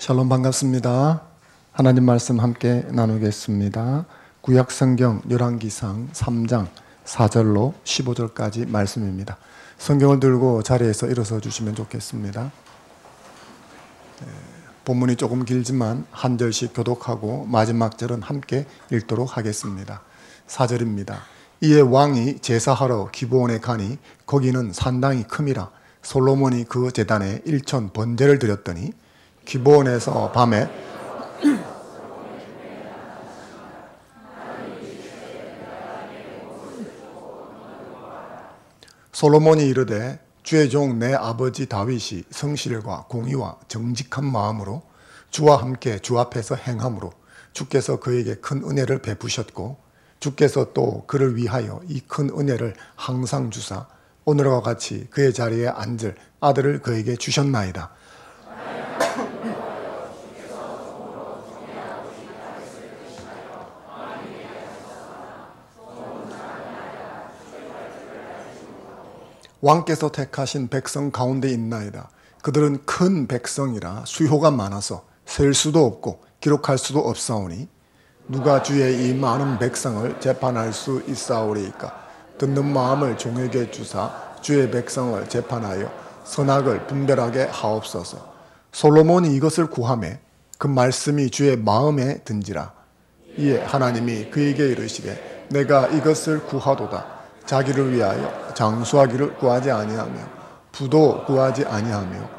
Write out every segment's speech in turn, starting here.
샬롬 반갑습니다. 하나님 말씀 함께 나누겠습니다. 구약성경 열왕기상 3장 4절로 15절까지 말씀입니다. 성경을 들고 자리에서 일어서 주시면 좋겠습니다. 본문이 조금 길지만 한 절씩 교독하고 마지막 절은 함께 읽도록 하겠습니다. 4절입니다. 이에 왕이 제사하러 기브온에 가니 거기는 산당이 큼이라. 솔로몬이 그 제단에 1천 번제를 드렸더니 기브온에서 밤에 솔로몬이 이르되 주의 종 내 아버지 다윗이 성실과 공의와 정직한 마음으로 주와 함께 주 앞에서 행함으로 주께서 그에게 큰 은혜를 베푸셨고 주께서 또 그를 위하여 이 큰 은혜를 항상 주사 오늘과 같이 그의 자리에 앉을 아들을 그에게 주셨나이다. 왕께서 택하신 백성 가운데 있나이다. 그들은 큰 백성이라 수효가 많아서 셀 수도 없고 기록할 수도 없사오니 누가 주의 이 많은 백성을 재판할 수 있사오리이까. 듣는 마음을 종에게 주사 주의 백성을 재판하여 선악을 분별하게 하옵소서. 솔로몬이 이것을 구하매 그 말씀이 주의 마음에 든지라. 이에 하나님이 그에게 이르시되 내가 이것을 구하도다. 자기를 위하여 장수하기를 구하지 아니하며 부도 구하지 아니하며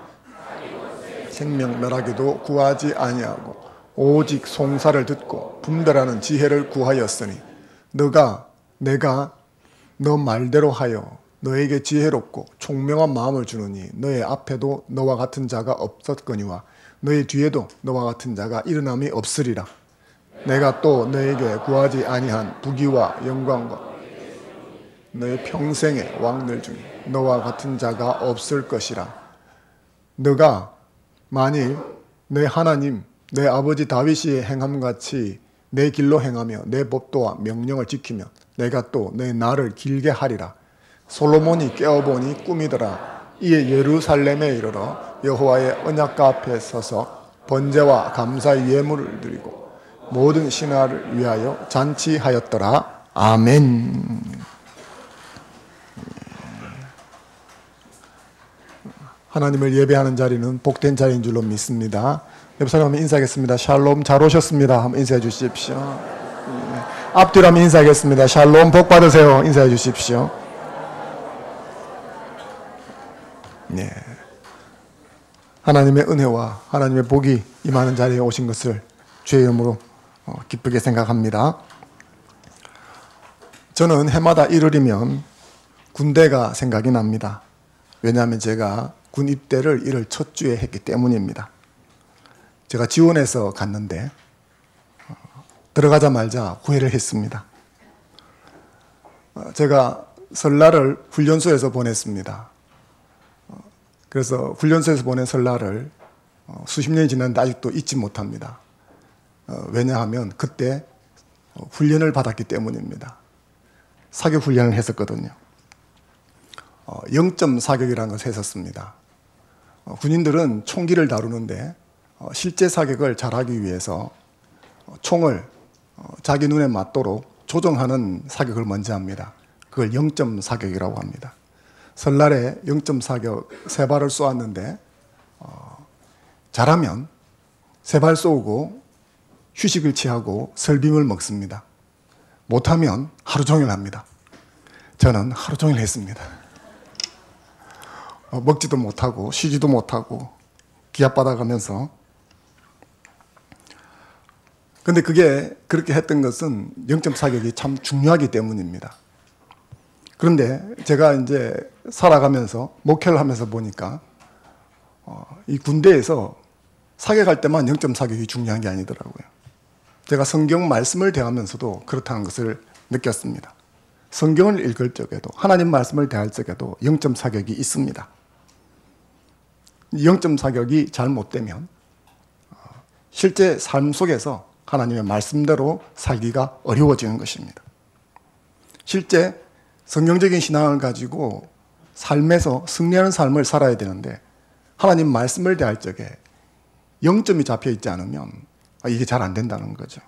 생명 멸하기도 구하지 아니하고 오직 송사를 듣고 분별하는 지혜를 구하였으니 내가 너 말대로 하여 너에게 지혜롭고 총명한 마음을 주느니 너의 앞에도 너와 같은 자가 없었거니와 너의 뒤에도 너와 같은 자가 일어남이 없으리라. 내가 또 너에게 구하지 아니한 부귀와 영광과 너의 평생의 왕들 중에 너와 같은 자가 없을 것이라. 너가 만일 내 하나님 내 아버지 다윗이 행함같이 내 길로 행하며 내 법도와 명령을 지키며 내가 또 내 날을 길게 하리라. 솔로몬이 깨어보니 꿈이더라. 이에 예루살렘에 이르러 여호와의 언약궤 앞에 서서 번제와 감사의 예물을 드리고 모든 신하를 위하여 잔치하였더라. 아멘. 하나님을 예배하는 자리는 복된 자리인 줄로 믿습니다. 옆 사람 인사하겠습니다. 샬롬, 잘 오셨습니다. 한번 인사해 주십시오. 앞뒤로 한번 인사하겠습니다. 샬롬, 복 받으세요. 인사해 주십시오. 네. 하나님의 은혜와 하나님의 복이 임하는 자리에 오신 것을 주의 이름으로 기쁘게 생각합니다. 저는 해마다 1월이면 군대가 생각이 납니다. 왜냐하면 제가 군 입대를 1월 첫 주에 했기 때문입니다. 제가 지원해서 갔는데 들어가자마자 후회를 했습니다. 제가 설날을 훈련소에서 보냈습니다. 그래서 훈련소에서 보낸 설날을 수십 년이 지났는데 아직도 잊지 못합니다. 왜냐하면 그때 훈련을 받았기 때문입니다. 사격 훈련을 했었거든요. 0점 사격이라는 것을 했었습니다. 군인들은 총기를 다루는데 실제 사격을 잘하기 위해서 총을 자기 눈에 맞도록 조정하는 사격을 먼저 합니다. 그걸 0점 사격이라고 합니다. 설날에 0점 사격 3발을 쏘았는데 잘하면 3발 쏘고 휴식을 취하고 설빔을 먹습니다. 못하면 하루 종일 합니다. 저는 하루 종일 했습니다. 먹지도 못하고 쉬지도 못하고 기합받아가면서. 근데 그게 그렇게 했던 것은 0점 사격이 참 중요하기 때문입니다. 그런데 제가 이제 살아가면서 목회를 하면서 보니까 이 군대에서 사격할 때만 0점 사격이 중요한 게 아니더라고요. 제가 성경 말씀을 대하면서도 그렇다는 것을 느꼈습니다. 성경을 읽을 적에도 하나님 말씀을 대할 적에도 0점 사격이 있습니다. 0점 사격이 잘못되면 실제 삶 속에서 하나님의 말씀대로 살기가 어려워지는 것입니다. 실제 성경적인 신앙을 가지고 삶에서 승리하는 삶을 살아야 되는데 하나님 말씀을 대할 적에 0점이 잡혀 있지 않으면 이게 잘 안 된다는 거죠.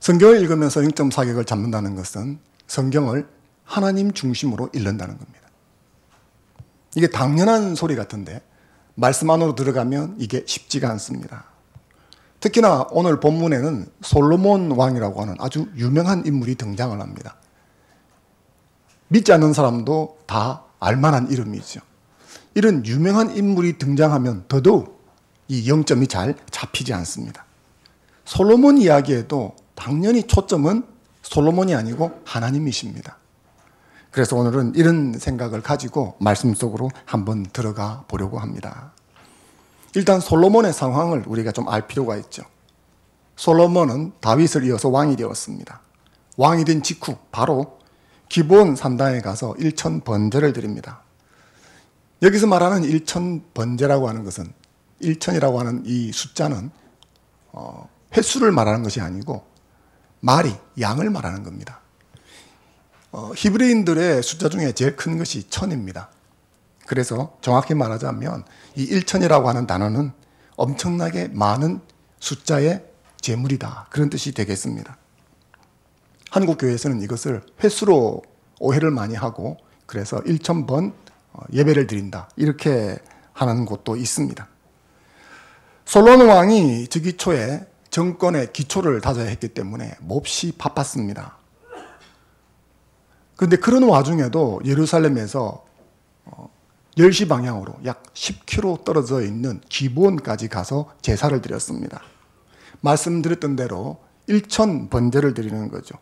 성경을 읽으면서 0점 사격을 잡는다는 것은 성경을 하나님 중심으로 읽는다는 겁니다. 이게 당연한 소리 같은데 말씀 안으로 들어가면 이게 쉽지가 않습니다. 특히나 오늘 본문에는 솔로몬 왕이라고 하는 아주 유명한 인물이 등장을 합니다. 믿지 않는 사람도 다 알만한 이름이죠. 이런 유명한 인물이 등장하면 더더욱 이 0점이 잘 잡히지 않습니다. 솔로몬 이야기에도 당연히 초점은 솔로몬이 아니고 하나님이십니다. 그래서 오늘은 이런 생각을 가지고 말씀 속으로 한번 들어가 보려고 합니다. 일단 솔로몬의 상황을 우리가 좀 알 필요가 있죠. 솔로몬은 다윗을 이어서 왕이 되었습니다. 왕이 된 직후 바로 기브온 산당에 가서 1천 번제를 드립니다. 여기서 말하는 1천 번제라고 하는 것은 1천이라고 하는 이 숫자는 횟수를 말하는 것이 아니고 마리, 양을 말하는 겁니다. 히브리인들의 숫자 중에 제일 큰 것이 1000입니다. 그래서 정확히 말하자면 이 1천이라고 하는 단어는 엄청나게 많은 숫자의 제물이다, 그런 뜻이 되겠습니다. 한국 교회에서는 이것을 횟수로 오해를 많이 하고 그래서 1000번 예배를 드린다, 이렇게 하는 곳도 있습니다. 솔로몬 왕이 즉위 초에 정권의 기초를 다져야 했기 때문에 몹시 바빴습니다. 그런데 그런 와중에도 예루살렘에서 10시 방향으로 약 10km 떨어져 있는 기브온까지 가서 제사를 드렸습니다. 말씀드렸던 대로 1천 번제를 드리는 거죠.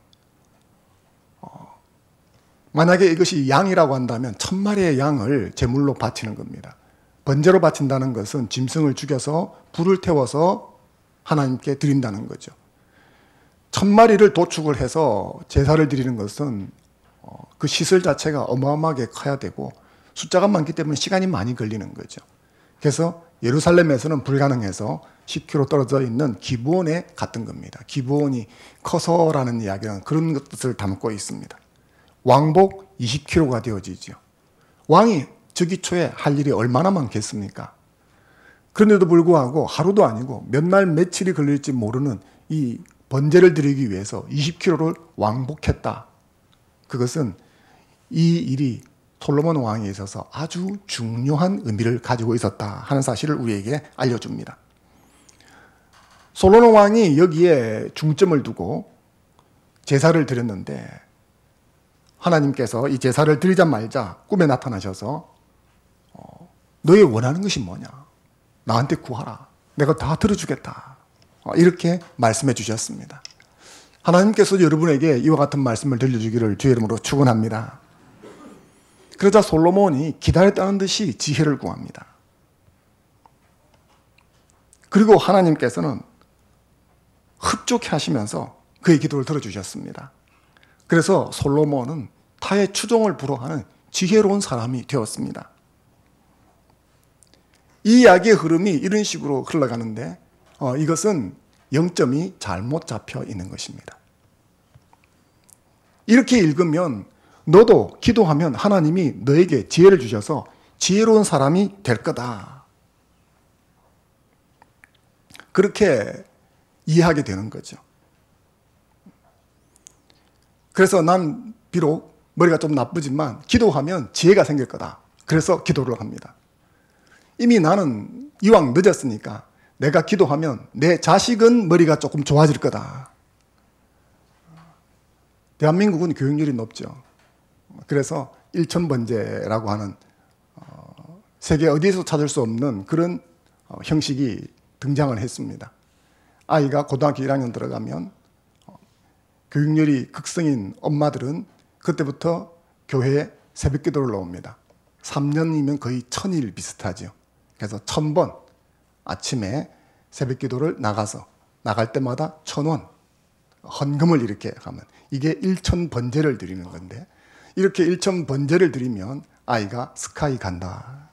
만약에 이것이 양이라고 한다면 1000마리의 양을 제물로 바치는 겁니다. 번제로 바친다는 것은 짐승을 죽여서 불을 태워서 하나님께 드린다는 거죠. 1000마리를 도축을 해서 제사를 드리는 것은 그 시설 자체가 어마어마하게 커야 되고 숫자가 많기 때문에 시간이 많이 걸리는 거죠. 그래서 예루살렘에서는 불가능해서 10km 떨어져 있는 기브온에 갔던 겁니다. 기브온이 커서라는 이야기는 그런 뜻을 담고 있습니다. 왕복 20km가 되어지죠. 왕이 즉위 초에 할 일이 얼마나 많겠습니까? 그런데도 불구하고 하루도 아니고 몇 날 며칠이 걸릴지 모르는 이 번제를 드리기 위해서 20km를 왕복했다. 그것은 이 일이 솔로몬 왕에 있어서 아주 중요한 의미를 가지고 있었다 하는 사실을 우리에게 알려줍니다. 솔로몬 왕이 여기에 중점을 두고 제사를 드렸는데 하나님께서 이 제사를 드리자마자 꿈에 나타나셔서 너의 원하는 것이 뭐냐? 나한테 구하라. 내가 다 들어주겠다. 이렇게 말씀해 주셨습니다. 하나님께서 여러분에게 이와 같은 말씀을 들려주기를 주의 이름으로 축원합니다. 그러자 솔로몬이 기다렸다는 듯이 지혜를 구합니다. 그리고 하나님께서는 흡족해 하시면서 그의 기도를 들어주셨습니다. 그래서 솔로몬은 타의 추종을 불허하는 지혜로운 사람이 되었습니다. 이 이야기의 흐름이 이런 식으로 흘러가는데 이것은 0점이 잘못 잡혀 있는 것입니다. 이렇게 읽으면 너도 기도하면 하나님이 너에게 지혜를 주셔서 지혜로운 사람이 될 거다, 그렇게 이해하게 되는 거죠. 그래서 난 비록 머리가 좀 나쁘지만 기도하면 지혜가 생길 거다, 그래서 기도를 합니다. 이미 나는 이왕 늦었으니까 내가 기도하면 내 자식은 머리가 조금 좋아질 거다. 대한민국은 교육률이 높죠. 그래서 1000번제라고 하는 세계 어디에서 찾을 수 없는 그런 형식이 등장을 했습니다. 아이가 고등학교 1학년 들어가면 교육률이 극성인 엄마들은 그때부터 교회에 새벽기도를 넣습니다. 3년이면 거의 1000일 비슷하죠. 그래서 1000번 아침에 새벽기도를 나갈 때마다 1000원 헌금을 이렇게 하면 이게 1000번제를 드리는 건데, 이렇게 1000번제를 드리면 아이가 스카이 간다.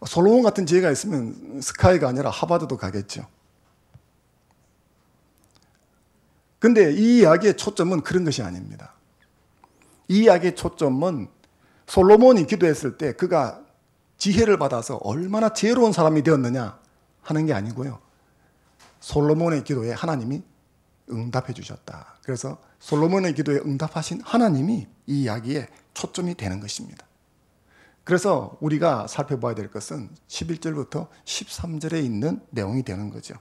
솔로몬 같은 지혜가 있으면 스카이가 아니라 하버드도 가겠죠. 근데 이 이야기의 초점은 그런 것이 아닙니다. 이 이야기의 초점은 솔로몬이 기도했을 때 그가 지혜를 받아서 얼마나 지혜로운 사람이 되었느냐 하는 게 아니고요. 솔로몬의 기도에 하나님이 응답해 주셨다. 그래서 솔로몬의 기도에 응답하신 하나님이 이 이야기에 초점이 되는 것입니다. 그래서 우리가 살펴봐야 될 것은 11절부터 13절에 있는 내용이 되는 거죠.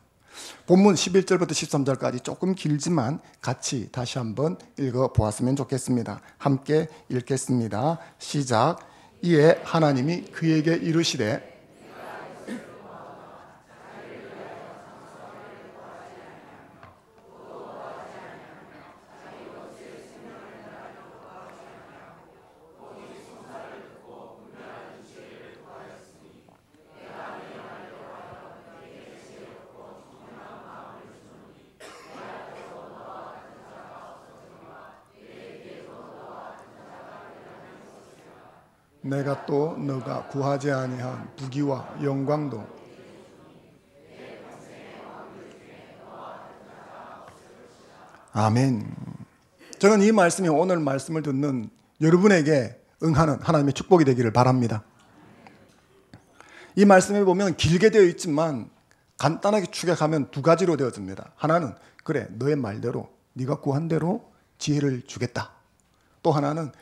본문 11절부터 13절까지 조금 길지만 같이 다시 한번 읽어보았으면 좋겠습니다. 함께 읽겠습니다. 시작. 이에 하나님이 그에게 이르시되 내가 또 너가 구하지 아니한 부귀와 영광도 아멘. 저는 이 말씀이 오늘 말씀을 듣는 여러분에게 응하는 하나님의 축복이 되기를 바랍니다. 이 말씀에 보면 길게 되어 있지만 간단하게 축약하면 두 가지로 되어집니다. 하나는 그래 너의 말대로 네가 구한 대로 지혜를 주겠다. 또 하나는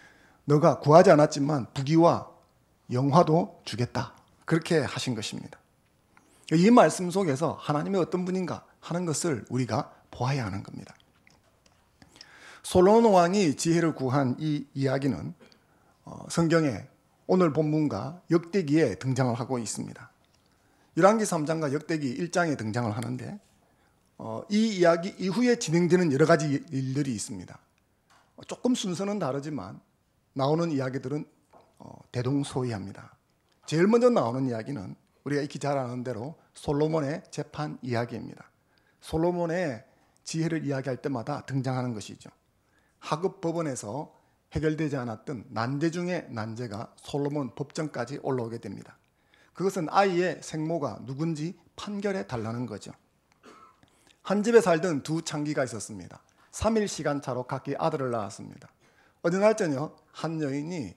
너가 구하지 않았지만 부귀와 영화도 주겠다. 그렇게 하신 것입니다. 이 말씀 속에서 하나님이 어떤 분인가 하는 것을 우리가 보아야 하는 겁니다. 솔로몬 왕이 지혜를 구한 이 이야기는 성경에 오늘 본문과 역대기에 등장을 하고 있습니다. 열왕기 3장과 역대기 1장에 등장을 하는데 이 이야기 이후에 진행되는 여러 가지 일들이 있습니다. 조금 순서는 다르지만 나오는 이야기들은 대동소이합니다. 제일 먼저 나오는 이야기는 우리가 익히 잘 아는 대로 솔로몬의 재판 이야기입니다. 솔로몬의 지혜를 이야기할 때마다 등장하는 것이죠. 하급 법원에서 해결되지 않았던 난제 중의 난제가 솔로몬 법정까지 올라오게 됩니다. 그것은 아이의 생모가 누군지 판결해 달라는 거죠. 한 집에 살던 두 창기가 있었습니다. 3일 시간차로 각기 아들을 낳았습니다. 어느 날 저녁 한 여인이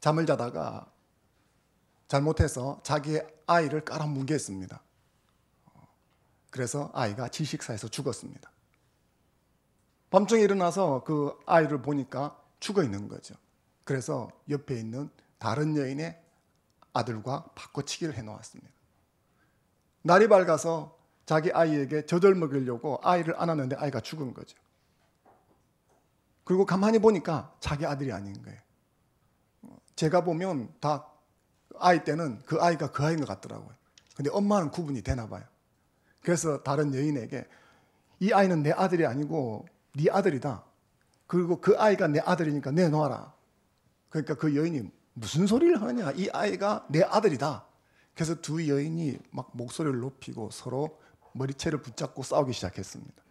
잠을 자다가 잘못해서 자기의 아이를 깔아뭉개 했습니다. 그래서 아이가 질식사해서 죽었습니다. 밤중에 일어나서 그 아이를 보니까 죽어 있는 거죠. 그래서 옆에 있는 다른 여인의 아들과 바꿔치기를 해놓았습니다. 날이 밝아서 자기 아이에게 젖을 먹이려고 아이를 안았는데 아이가 죽은 거죠. 그리고 가만히 보니까 자기 아들이 아닌 거예요. 제가 보면 다 아이 때는 그 아이가 그 아이인 것 같더라고요. 근데 엄마는 구분이 되나 봐요. 그래서 다른 여인에게 이 아이는 내 아들이 아니고 네 아들이다. 그리고 그 아이가 내 아들이니까 내놔라. 그러니까 그 여인이 무슨 소리를 하느냐. 이 아이가 내 아들이다. 그래서 두 여인이 막 목소리를 높이고 서로 머리채를 붙잡고 싸우기 시작했습니다.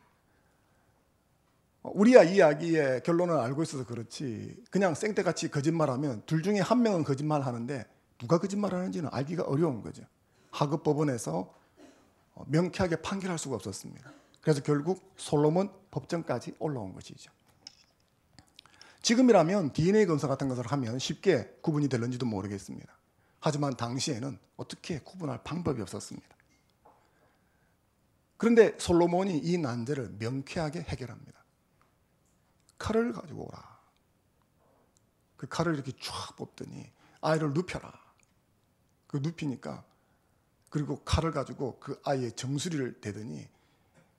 우리야 이 이야기의 결론을 알고 있어서 그렇지 그냥 생떼같이 거짓말하면 둘 중에 한 명은 거짓말하는데 누가 거짓말하는지는 알기가 어려운 거죠. 하급 법원에서 명쾌하게 판결할 수가 없었습니다. 그래서 결국 솔로몬 법정까지 올라온 것이죠. 지금이라면 DNA 검사 같은 것을 하면 쉽게 구분이 될는지도 모르겠습니다. 하지만 당시에는 어떻게 구분할 방법이 없었습니다. 그런데 솔로몬이 이 난제를 명쾌하게 해결합니다. 칼을 가지고 오라. 그 칼을 이렇게 쫙 뽑더니 아이를 눕혀라. 그 눕히니까 그리고 칼을 가지고 그 아이의 정수리를 대더니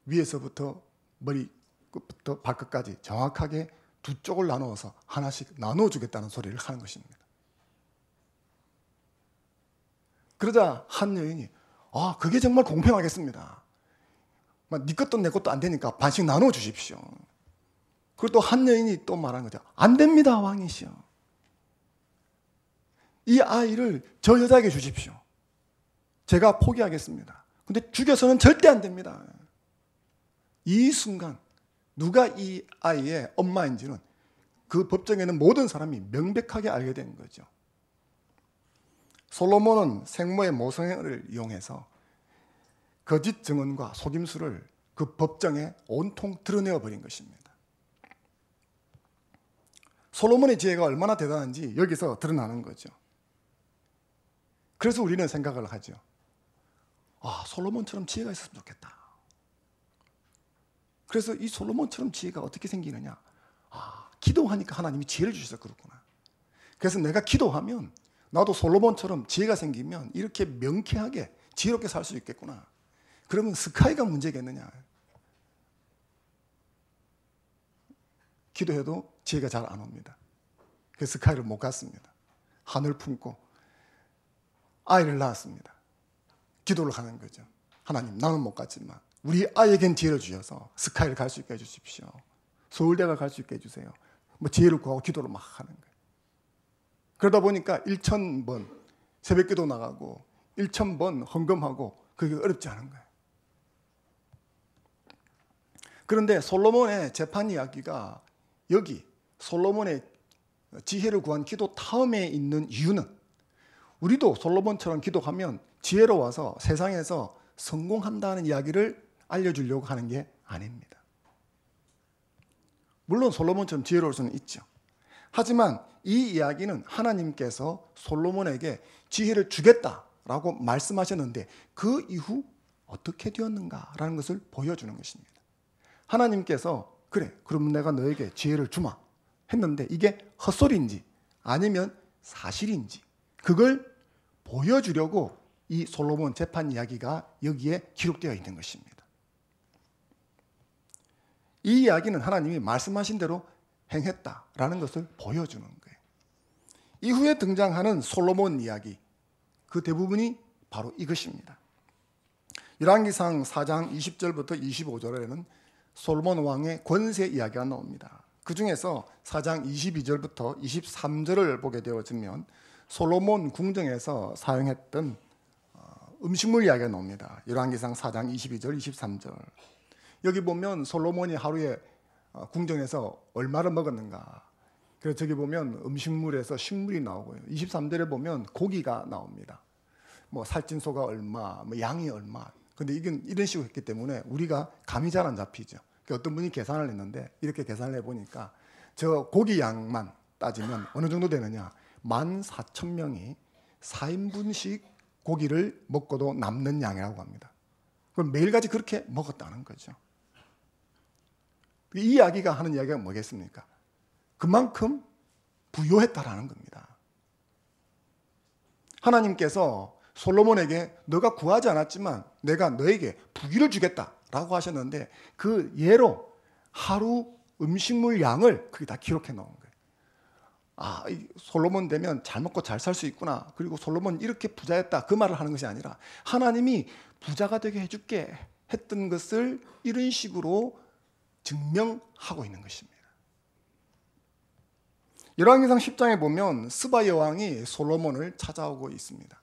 위에서부터 머리 끝부터 발끝까지 정확하게 두 쪽을 나누어서 하나씩 나눠주겠다는 소리를 하는 것입니다. 그러자 한 여인이 그게 정말 공평하겠습니다. 네 것도 내 것도 안 되니까 반씩 나눠주십시오. 그리고 또 한 여인이 또 말하는 거죠. 안 됩니다, 왕이시여. 이 아이를 저 여자에게 주십시오. 제가 포기하겠습니다. 근데 죽여서는 절대 안 됩니다. 이 순간 누가 이 아이의 엄마인지는 그 법정에는 모든 사람이 명백하게 알게 된 거죠. 솔로몬은 생모의 모성애를 이용해서 거짓 증언과 속임수를 그 법정에 온통 드러내어 버린 것입니다. 솔로몬의 지혜가 얼마나 대단한지 여기서 드러나는 거죠. 그래서 우리는 생각을 하죠. 솔로몬처럼 지혜가 있었으면 좋겠다. 그래서 이 솔로몬처럼 지혜가 어떻게 생기느냐? 기도하니까 하나님이 지혜를 주셔서 그렇구나. 그래서 내가 기도하면 나도 솔로몬처럼 지혜가 생기면 이렇게 명쾌하게 지혜롭게 살 수 있겠구나. 그러면 스카이가 문제겠느냐? 기도해도 지혜가 잘 안 옵니다. 그래서 스카이를 못 갔습니다. 하늘 품고 아이를 낳았습니다. 기도를 하는 거죠. 하나님, 나는 못 갔지만 우리 아이에겐 지혜를 주셔서 스카이를 갈 수 있게 해주십시오. 서울대가 갈 수 있게 해주세요. 지혜를 구하고 기도를 막 하는 거예요. 그러다 보니까 1000번 새벽기도 나가고 1000번 헌금하고 그게 어렵지 않은 거예요. 그런데 솔로몬의 재판 이야기가 여기 솔로몬의 지혜를 구한 기도 다음에 있는 이유는 우리도 솔로몬처럼 기도하면 지혜로워서 세상에서 성공한다는 이야기를 알려주려고 하는 게 아닙니다. 물론 솔로몬처럼 지혜로울 수는 있죠. 하지만 이 이야기는 하나님께서 솔로몬에게 지혜를 주겠다라고 말씀하셨는데 그 이후 어떻게 되었는가라는 것을 보여주는 것입니다. 하나님께서 그래, 그럼 내가 너에게 지혜를 주마 했는데 이게 헛소리인지 아니면 사실인지 그걸 보여주려고 이 솔로몬 재판 이야기가 여기에 기록되어 있는 것입니다. 이 이야기는 하나님이 말씀하신 대로 행했다라는 것을 보여주는 거예요. 이후에 등장하는 솔로몬 이야기, 그 대부분이 바로 이것입니다. 열왕기상 4장 20절부터 25절에는 솔로몬 왕의 권세 이야기가 나옵니다. 그 중에서 4장 22절부터 23절을 보게 되어지면 솔로몬 궁정에서 사용했던 음식물 이야기가 나옵니다. 열왕기상 4장 22절, 23절. 여기 보면 솔로몬이 하루에 궁정에서 얼마를 먹었는가. 그래서 저기 보면 음식물에서 식물이 나오고요. 23절에 보면 고기가 나옵니다. 살찐소가 얼마, 양이 얼마. 근데 이건 이런 식으로 했기 때문에 우리가 감이 잘 안 잡히죠. 어떤 분이 계산을 했는데 이렇게 계산을 해보니까 저 고기 양만 따지면 어느 정도 되느냐. 14,000명이 4인분씩 고기를 먹고도 남는 양이라고 합니다. 그럼 매일같이 그렇게 먹었다는 거죠. 이 이야기가 하는 이야기가 뭐겠습니까? 그만큼 부요했다라는 겁니다. 하나님께서 솔로몬에게 너가 구하지 않았지만 내가 너에게 부귀를 주겠다라고 하셨는데 그 예로 하루 음식물 양을 그게 다 기록해 놓은 거예요. 솔로몬 되면 잘 먹고 잘 살 수 있구나. 그리고 솔로몬 이렇게 부자였다. 그 말을 하는 것이 아니라 하나님이 부자가 되게 해줄게 했던 것을 이런 식으로 증명하고 있는 것입니다. 열왕기상 10장에 보면 스바 여왕이 솔로몬을 찾아오고 있습니다.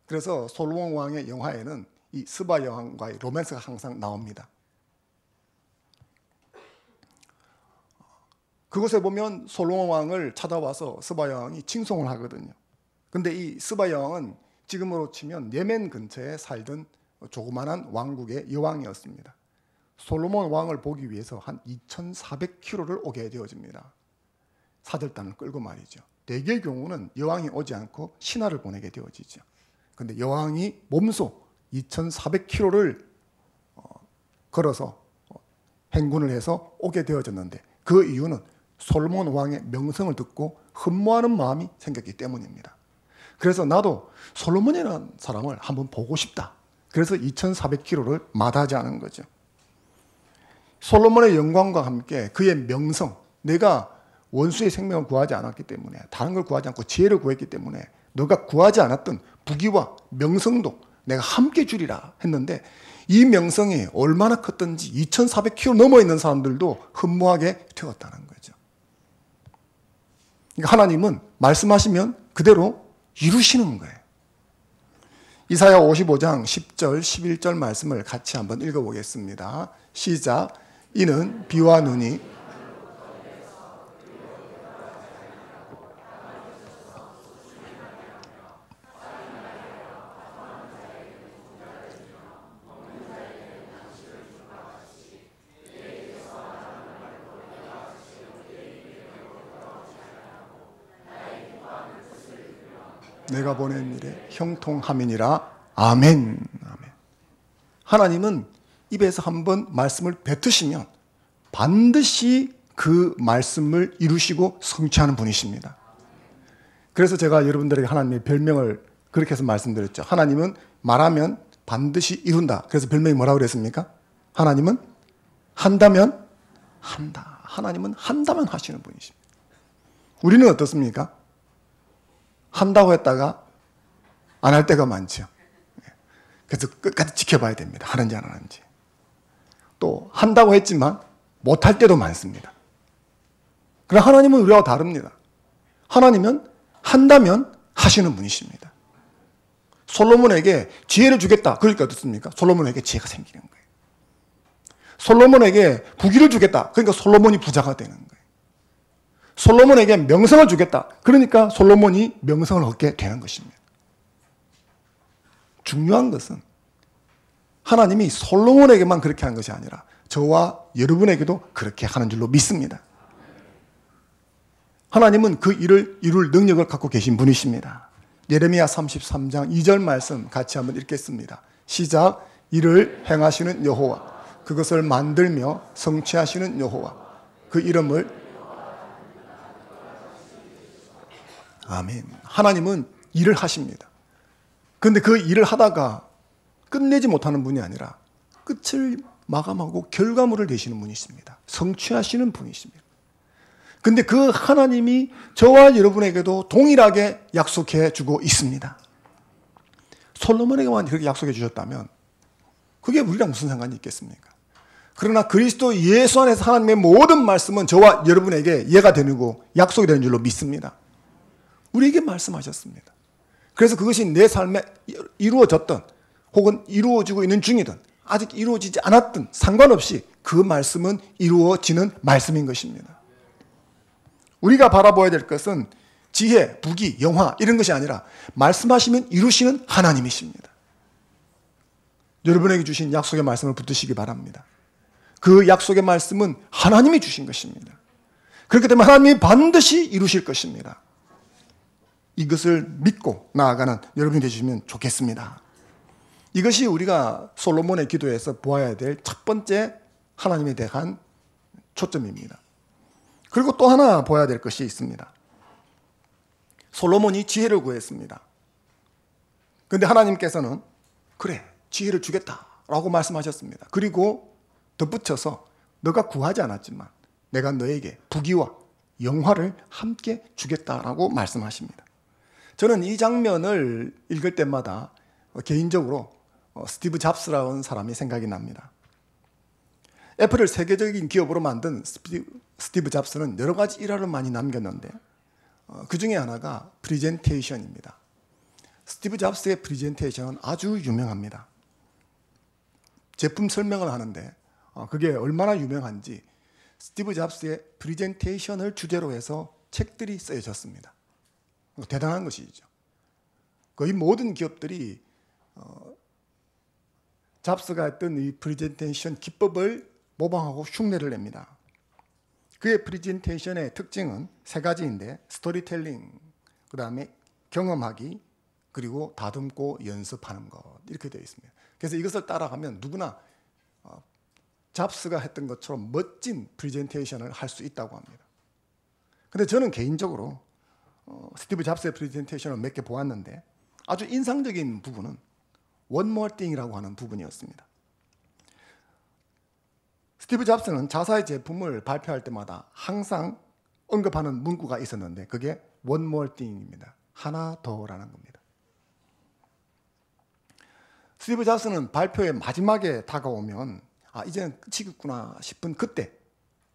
그래서 솔로몬 왕의 영화에는 이 스바 여왕과의 로맨스가 항상 나옵니다. 그곳에 보면 솔로몬 왕을 찾아와서 스바 여왕이 칭송을 하거든요. 근데 이 스바 여왕은 지금으로 치면 예멘 근처에 살던 조그만한 왕국의 여왕이었습니다. 솔로몬 왕을 보기 위해서 한 2,400km를 오게 되어집니다. 사절단을 끌고 말이죠. 대개의 경우는 여왕이 오지 않고 신하를 보내게 되어지죠. 근데 여왕이 몸소 2,400km를 걸어서 행군을 해서 오게 되어졌는데 그 이유는 솔로몬 왕의 명성을 듣고 흠모하는 마음이 생겼기 때문입니다. 그래서 나도 솔로몬이라는 사람을 한번 보고 싶다. 그래서 2,400km를 마다하지 않은 거죠. 솔로몬의 영광과 함께 그의 명성, 내가 원수의 생명을 구하지 않았기 때문에 다른 걸 구하지 않고 지혜를 구했기 때문에 너가 구하지 않았던 부귀와 명성도 내가 함께 주리라 했는데 이 명성이 얼마나 컸던지 2,400km 넘어 있는 사람들도 흠모하게 되었다는 거죠. 그러니까 하나님은 말씀하시면 그대로 이루시는 거예요. 이사야 55장 10절, 11절 말씀을 같이 한번 읽어보겠습니다. 시작. 이는 비와 눈이 내가 보낸 일에 형통함이니라. 아멘. 아멘. 하나님은 입에서 한번 말씀을 뱉으시면 반드시 그 말씀을 이루시고 성취하는 분이십니다. 그래서 제가 여러분들에게 하나님의 별명을 그렇게 해서 말씀드렸죠. 하나님은 말하면 반드시 이룬다. 그래서 별명이 뭐라고 그랬습니까? 하나님은 한다면 한다. 하나님은 한다면 하시는 분이십니다. 우리는 어떻습니까? 한다고 했다가 안 할 때가 많죠. 그래서 끝까지 지켜봐야 됩니다. 하는지 안 하는지. 또 한다고 했지만 못할 때도 많습니다. 그러나 하나님은 우리와 다릅니다. 하나님은 한다면 하시는 분이십니다. 솔로몬에게 지혜를 주겠다. 그러니까 어떻습니까? 솔로몬에게 지혜가 생기는 거예요. 솔로몬에게 부귀를 주겠다. 그러니까 솔로몬이 부자가 되는 거예요. 솔로몬에게 명성을 주겠다. 그러니까 솔로몬이 명성을 얻게 되는 것입니다. 중요한 것은 하나님이 솔로몬에게만 그렇게 한 것이 아니라 저와 여러분에게도 그렇게 하는 줄로 믿습니다. 하나님은 그 일을 이룰 능력을 갖고 계신 분이십니다. 예레미야 33장 2절 말씀 같이 한번 읽겠습니다. 시작. 이를 행하시는 여호와, 그것을 만들며 성취하시는 여호와, 그 이름을. 아멘. 하나님은 일을 하십니다. 그런데 그 일을 하다가 끝내지 못하는 분이 아니라 끝을 마감하고 결과물을 내시는 분이십니다. 성취하시는 분이십니다. 근데 그 하나님이 저와 여러분에게도 동일하게 약속해 주고 있습니다. 솔로몬에게만 그렇게 약속해 주셨다면 그게 우리랑 무슨 상관이 있겠습니까? 그러나 그리스도 예수 안에서 하나님의 모든 말씀은 저와 여러분에게 이해가 되고 약속이 되는 줄로 믿습니다. 우리에게 말씀하셨습니다. 그래서 그것이 내 삶에 이루어졌던 혹은 이루어지고 있는 중이든 아직 이루어지지 않았든 상관없이 그 말씀은 이루어지는 말씀인 것입니다. 우리가 바라봐야 될 것은 지혜, 부귀, 영화 이런 것이 아니라 말씀하시면 이루시는 하나님이십니다. 여러분에게 주신 약속의 말씀을 붙드시기 바랍니다. 그 약속의 말씀은 하나님이 주신 것입니다. 그렇기 때문에 하나님이 반드시 이루실 것입니다. 이것을 믿고 나아가는 여러분이 되시면 좋겠습니다. 이것이 우리가 솔로몬의 기도에서 보아야 될 첫 번째 하나님에 대한 초점입니다. 그리고 또 하나 보아야 될 것이 있습니다. 솔로몬이 지혜를 구했습니다. 그런데 하나님께서는 그래, 지혜를 주겠다라고 말씀하셨습니다. 그리고 덧붙여서 너가 구하지 않았지만 내가 너에게 부귀와 영화를 함께 주겠다라고 말씀하십니다. 저는 이 장면을 읽을 때마다 개인적으로 스티브 잡스라는 사람이 생각이 납니다. 애플을 세계적인 기업으로 만든 스티브 잡스는 여러 가지 일화를 많이 남겼는데 그 중에 하나가 프리젠테이션입니다. 스티브 잡스의 프리젠테이션은 아주 유명합니다. 제품 설명을 하는데 그게 얼마나 유명한지 스티브 잡스의 프리젠테이션을 주제로 해서 책들이 쓰여졌습니다. 대단한 것이죠. 거의 모든 기업들이 잡스가 했던 이 프리젠테이션 기법을 모방하고 흉내를 냅니다. 그의 프리젠테이션의 특징은 세 가지인데 스토리텔링, 그 다음에 경험하기, 그리고 다듬고 연습하는 것 이렇게 되어 있습니다. 그래서 이것을 따라가면 누구나 잡스가 했던 것처럼 멋진 프리젠테이션을 할 수 있다고 합니다. 근데 저는 개인적으로 스티브 잡스의 프레젠테이션을 몇 개 보았는데 아주 인상적인 부분은 One More Thing이라고 하는 부분이었습니다. 스티브 잡스는 자사의 제품을 발표할 때마다 항상 언급하는 문구가 있었는데 그게 One More Thing입니다. 하나 더라는 겁니다. 스티브 잡스는 발표의 마지막에 다가오면 이제는 끝이겠구나 싶은 그때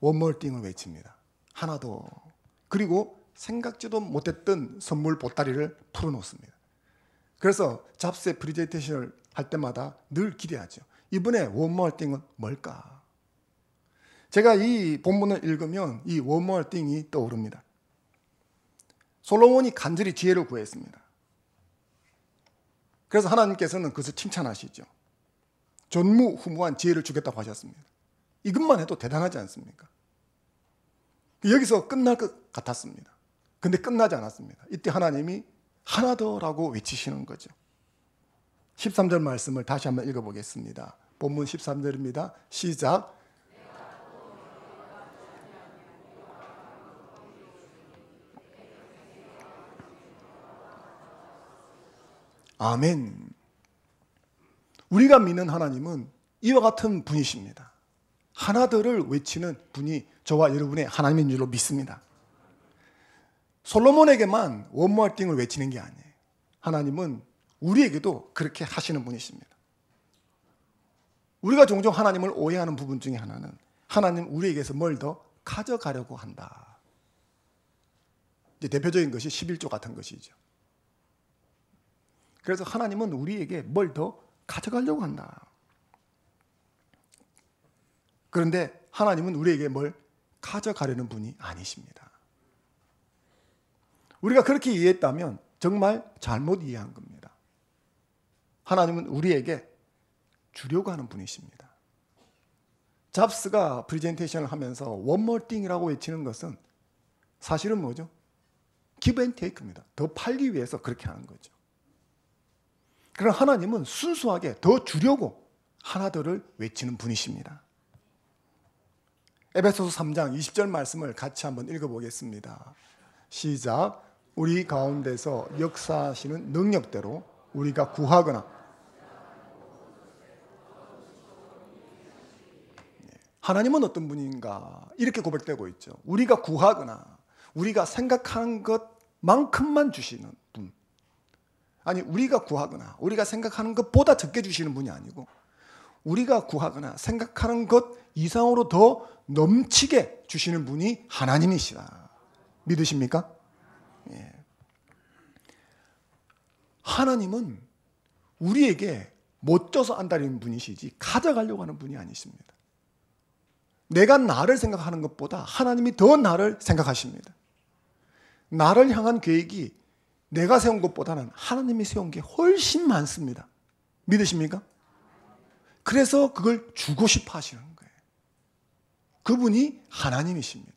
One More Thing을 외칩니다. 하나 더. 그리고 생각지도 못했던 선물 보따리를 풀어놓습니다. 그래서 잡스의 프레젠테이션을 할 때마다 늘 기대하죠. 이번에 One More Thing은 뭘까? 제가 이 본문을 읽으면 이 One More Thing이 떠오릅니다. 솔로몬이 간절히 지혜를 구했습니다. 그래서 하나님께서는 그것을 칭찬하시죠. 전무후무한 지혜를 주겠다고 하셨습니다. 이것만 해도 대단하지 않습니까? 여기서 끝날 것 같았습니다. 근데 끝나지 않았습니다. 이때 하나님이 하나 더라고 외치시는 거죠. 13절 말씀을 다시 한번 읽어보겠습니다. 본문 13절입니다. 시작. 아멘. 우리가 믿는 하나님은 이와 같은 분이십니다. 하나 더를 외치는 분이 저와 여러분의 하나님인 줄로 믿습니다. 솔로몬에게만 원모어 띵을 외치는 게 아니에요. 하나님은 우리에게도 그렇게 하시는 분이십니다. 우리가 종종 하나님을 오해하는 부분 중에 하나는 하나님 우리에게서 뭘 더 가져가려고 한다. 이제 대표적인 것이 11조 같은 것이죠. 그래서 하나님은 우리에게 뭘 더 가져가려고 한다. 그런데 하나님은 우리에게 뭘 가져가려는 분이 아니십니다. 우리가 그렇게 이해했다면 정말 잘못 이해한 겁니다. 하나님은 우리에게 주려고 하는 분이십니다. 잡스가 프레젠테이션을 하면서 one more thing이라고 외치는 것은 사실은 뭐죠? give and take입니다. 더 팔기 위해서 그렇게 하는 거죠. 그러나 하나님은 순수하게 더 주려고 하나 더를 외치는 분이십니다. 에베소서 3장 20절 말씀을 같이 한번 읽어보겠습니다. 시작. 우리 가운데서 역사하시는 능력대로 우리가 구하거나 하나님은 어떤 분인가 이렇게 고백되고 있죠. 우리가 구하거나 우리가 생각하는 것만큼만 주시는 분. 아니 우리가 구하거나 우리가 생각하는 것보다 적게 주시는 분이 아니고 우리가 구하거나 생각하는 것 이상으로 더 넘치게 주시는 분이 하나님이시다. 믿으십니까? 예. 하나님은 우리에게 못 줘서 안달인 분이시지 가져가려고 하는 분이 아니십니다. 내가 나를 생각하는 것보다 하나님이 더 나를 생각하십니다. 나를 향한 계획이 내가 세운 것보다는 하나님이 세운 게 훨씬 많습니다. 믿으십니까? 그래서 그걸 주고 싶어 하시는 거예요. 그분이 하나님이십니다.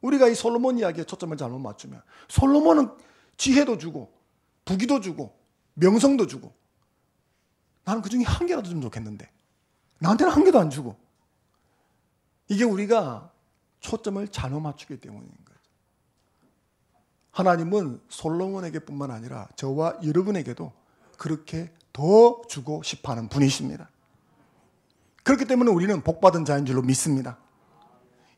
우리가 이 솔로몬 이야기에 초점을 잘못 맞추면 솔로몬은 지혜도 주고 부귀도 주고 명성도 주고 나는 그 중에 한 개라도 좀 좋겠는데 나한테는 한 개도 안 주고 이게 우리가 초점을 잘못 맞추기 때문인 거죠. 하나님은 솔로몬에게 뿐만 아니라 저와 여러분에게도 그렇게 더 주고 싶어하는 분이십니다. 그렇기 때문에 우리는 복받은 자인 줄로 믿습니다.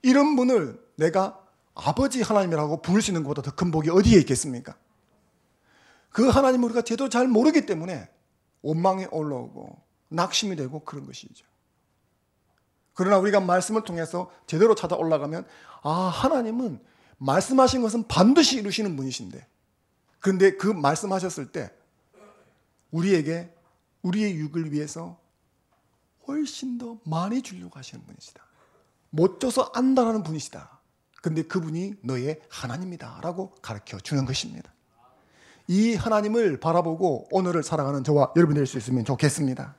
이런 분을 내가 아버지 하나님이라고 부를 수 있는 것보다 더 큰 복이 어디에 있겠습니까? 그 하나님을 우리가 제대로 잘 모르기 때문에 원망에 올라오고 낙심이 되고 그런 것이죠. 그러나 우리가 말씀을 통해서 제대로 찾아 올라가면 하나님은 말씀하신 것은 반드시 이루시는 분이신데 그런데 그 말씀하셨을 때 우리에게 우리의 유익을 위해서 훨씬 더 많이 주려고 하시는 분이시다. 못 줘서 안다라는 분이시다. 그런데 그분이 너의 하나님이다 라고 가르쳐 주는 것입니다. 이 하나님을 바라보고 오늘을 살아가는 저와 여러분이 될 수 있으면 좋겠습니다.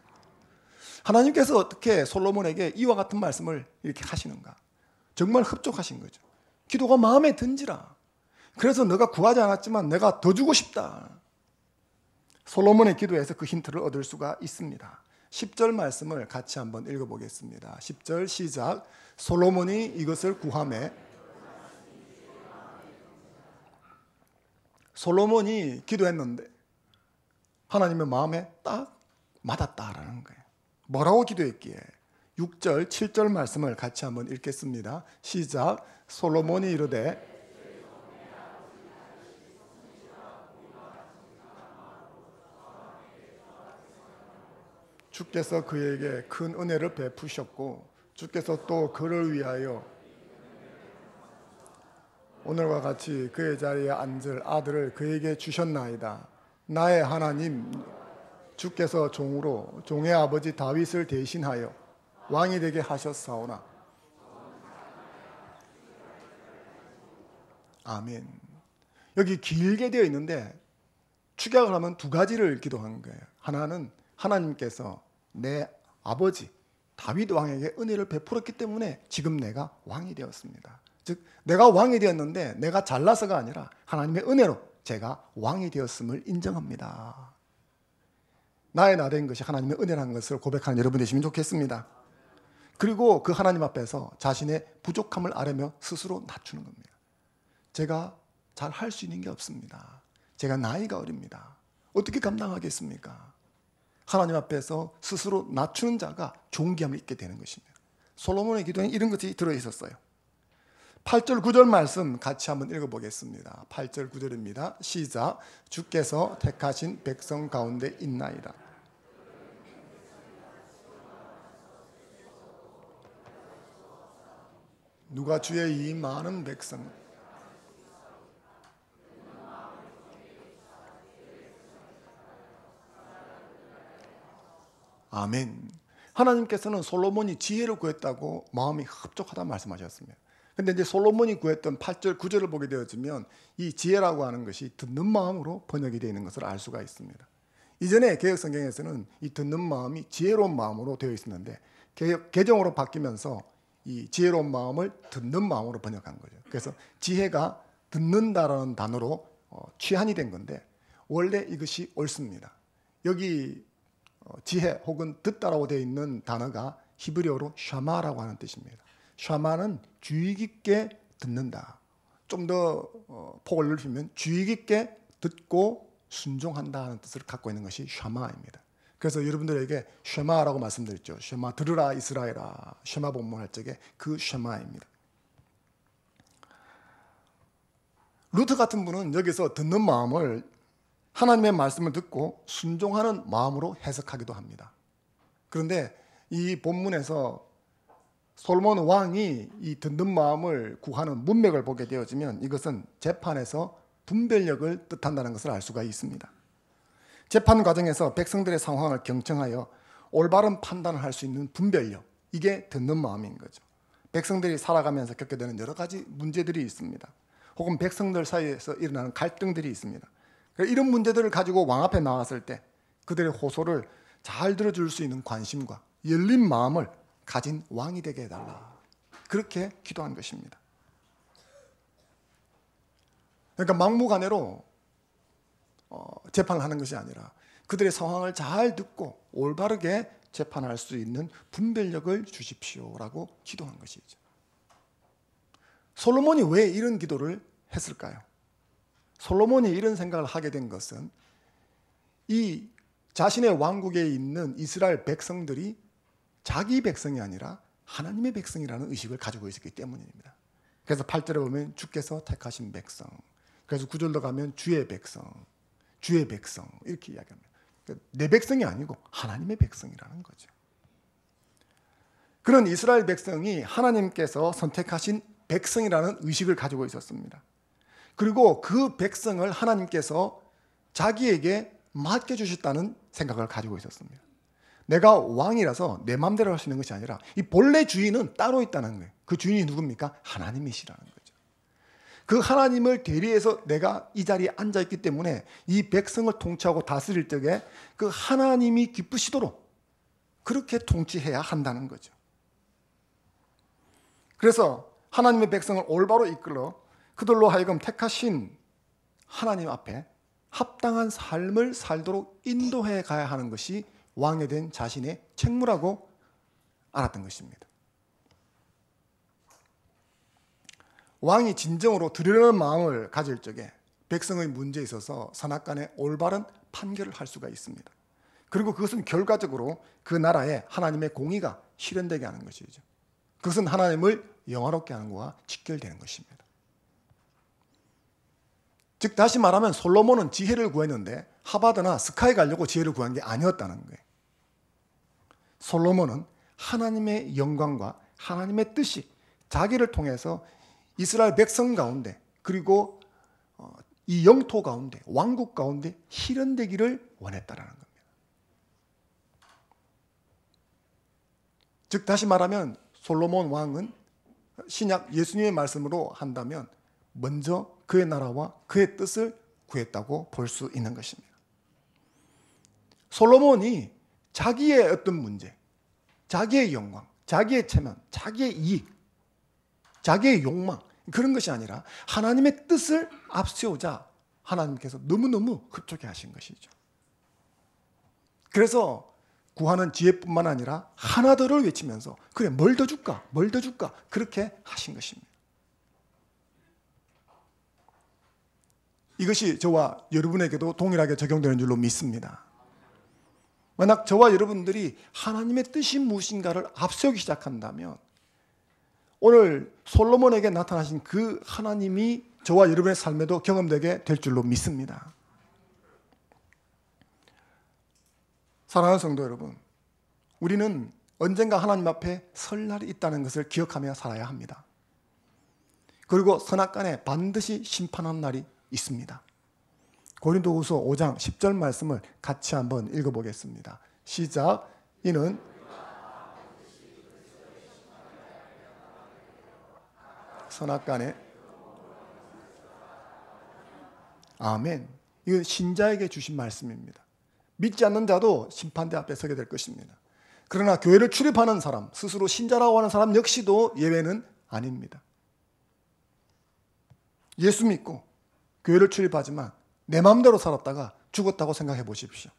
하나님께서 어떻게 솔로몬에게 이와 같은 말씀을 이렇게 하시는가? 정말 흡족하신 거죠. 기도가 마음에 든지라. 그래서 너가 구하지 않았지만 내가 더 주고 싶다. 솔로몬의 기도에서 그 힌트를 얻을 수가 있습니다. 10절 말씀을 같이 한번 읽어보겠습니다. 10절 시작. 솔로몬이 이것을 구하매 솔로몬이 기도했는데 하나님의 마음에 딱 맞았다라는 거예요. 뭐라고 기도했기에? 6절, 7절 말씀을 같이 한번 읽겠습니다. 시작. 솔로몬이 이르되 주께서 그에게 큰 은혜를 베푸셨고 주께서 또 그를 위하여 오늘과 같이 그의 자리에 앉을 아들을 그에게 주셨나이다. 나의 하나님 주께서 종으로 종의 아버지 다윗을 대신하여 왕이 되게 하셨사오나. 아멘. 여기 길게 되어 있는데 축약을 하면 두 가지를 기도한 거예요. 하나는 하나님께서 내 아버지 다윗 왕에게 은혜를 베풀었기 때문에 지금 내가 왕이 되었습니다. 즉 내가 왕이 되었는데 내가 잘나서가 아니라 하나님의 은혜로 제가 왕이 되었음을 인정합니다. 나의 나된 것이 하나님의 은혜라는 것을 고백하는 여러분 되시면 좋겠습니다. 그리고 그 하나님 앞에서 자신의 부족함을 아뢰며 스스로 낮추는 겁니다. 제가 잘 할 수 있는 게 없습니다. 제가 나이가 어립니다. 어떻게 감당하겠습니까? 하나님 앞에서 스스로 낮추는 자가 존귀함을 잊게 되는 것입니다. 솔로몬의 기도에 이런 것이 들어있었어요. 8절 9절 말씀 같이 한번 읽어보겠습니다. 8절 9절입니다. 시작. 주께서 택하신 백성 가운데 있나이다. 누가 주의 이 많은 백성 아멘. 하나님께서는 솔로몬이 지혜를 구했다고 마음이 흡족하다 말씀하셨습니다. 근데 이제 솔로몬이 구했던 8절 9절을 보게 되어지면 이 지혜라고 하는 것이 듣는 마음으로 번역이 되어 있는 것을 알 수가 있습니다. 이전에 개역 성경에서는 이 듣는 마음이 지혜로운 마음으로 되어 있었는데 개정으로 바뀌면서 이 지혜로운 마음을 듣는 마음으로 번역한 거죠. 그래서 지혜가 듣는다라는 단어로 취한이 된 건데 원래 이것이 옳습니다. 여기 지혜 혹은 듣다라고 되어 있는 단어가 히브리어로 샤마라고 하는 뜻입니다. 샤마는 주의 깊게 듣는다. 좀 더 폭을 넓히면 주의 깊게 듣고 순종한다 하는 뜻을 갖고 있는 것이 샤마입니다. 그래서 여러분들에게 쉐마라고 말씀드렸죠. 쉐마 들으라 이스라엘아. 쉐마 본문할 적에 그 쉐마입니다. 루트 같은 분은 여기서 듣는 마음을 하나님의 말씀을 듣고 순종하는 마음으로 해석하기도 합니다. 그런데 이 본문에서 솔로몬 왕이 이 듣는 마음을 구하는 문맥을 보게 되어지면 이것은 재판에서 분별력을 뜻한다는 것을 알 수가 있습니다. 재판 과정에서 백성들의 상황을 경청하여 올바른 판단을 할 수 있는 분별력, 이게 듣는 마음인 거죠. 백성들이 살아가면서 겪게 되는 여러 가지 문제들이 있습니다. 혹은 백성들 사이에서 일어나는 갈등들이 있습니다. 이런 문제들을 가지고 왕 앞에 나왔을 때 그들의 호소를 잘 들어줄 수 있는 관심과 열린 마음을 가진 왕이 되게 해달라. 그렇게 기도한 것입니다. 그러니까 막무가내로 재판을 하는 것이 아니라 그들의 상황을 잘 듣고 올바르게 재판할 수 있는 분별력을 주십시오라고 기도한 것이죠. 솔로몬이 왜 이런 기도를 했을까요? 솔로몬이 이런 생각을 하게 된 것은 이 자신의 왕국에 있는 이스라엘 백성들이 자기 백성이 아니라 하나님의 백성이라는 의식을 가지고 있었기 때문입니다. 그래서 8절에 보면 주께서 택하신 백성, 그래서 9절로 가면 주의 백성 이렇게 이야기합니다. 그러니까 내 백성이 아니고 하나님의 백성이라는 거죠. 그런 이스라엘 백성이 하나님께서 선택하신 백성이라는 의식을 가지고 있었습니다. 그리고 그 백성을 하나님께서 자기에게 맡겨주셨다는 생각을 가지고 있었습니다. 내가 왕이라서 내 마음대로 할 수 있는 것이 아니라 이 본래 주인은 따로 있다는 거예요. 그 주인이 누굽니까? 하나님이시라는 거죠. 그 하나님을 대리해서 내가 이 자리에 앉아있기 때문에 이 백성을 통치하고 다스릴 적에 그 하나님이 기쁘시도록 그렇게 통치해야 한다는 거죠. 그래서 하나님의 백성을 올바로 이끌어 그들로 하여금 택하신 하나님 앞에 합당한 삶을 살도록 인도해 가야 하는 것이 왕에 된 자신의 책무라고 알았던 것입니다. 왕이 진정으로 들으려는 마음을 가질 적에 백성의 문제에 있어서 선악간에 올바른 판결을 할 수가 있습니다. 그리고 그것은 결과적으로 그 나라에 하나님의 공의가 실현되게 하는 것이죠. 그것은 하나님을 영화롭게 하는 것과 직결되는 것입니다. 즉 다시 말하면 솔로몬은 지혜를 구했는데 하버드나 스카이 가려고 지혜를 구한 게 아니었다는 거예요. 솔로몬은 하나님의 영광과 하나님의 뜻이 자기를 통해서 이스라엘 백성 가운데 그리고 이 영토 가운데 왕국 가운데 실현되기를 원했다라는 겁니다. 즉 다시 말하면 솔로몬 왕은 신약 예수님의 말씀으로 한다면 먼저 그의 나라와 그의 뜻을 구했다고 볼 수 있는 것입니다. 솔로몬이 자기의 어떤 문제, 자기의 영광, 자기의 체면, 자기의 이익, 자기의 욕망 그런 것이 아니라 하나님의 뜻을 앞세우자 하나님께서 너무너무 흡족해 하신 것이죠. 그래서 구하는 지혜뿐만 아니라 하나 더를 외치면서 그래 뭘 더 줄까? 뭘 더 줄까? 그렇게 하신 것입니다. 이것이 저와 여러분에게도 동일하게 적용되는 줄로 믿습니다. 만약 저와 여러분들이 하나님의 뜻이 무엇인가를 앞세우기 시작한다면 오늘 솔로몬에게 나타나신 그 하나님이 저와 여러분의 삶에도 경험되게 될 줄로 믿습니다. 사랑하는 성도 여러분, 우리는 언젠가 하나님 앞에 설 날이 있다는 것을 기억하며 살아야 합니다. 그리고 선악간에 반드시 심판하는 날이 있습니다. 고린도후서 5장 10절 말씀을 같이 한번 읽어보겠습니다. 시작. 이는 선악간에 아멘. 이건 신자에게 주신 말씀입니다. 믿지 않는 자도 심판대 앞에 서게 될 것입니다. 그러나 교회를 출입하는 사람, 스스로 신자라고 하는 사람 역시도 예외는 아닙니다. 예수 믿고 교회를 출입하지만 내 마음대로 살았다가 죽었다고 생각해 보십시오.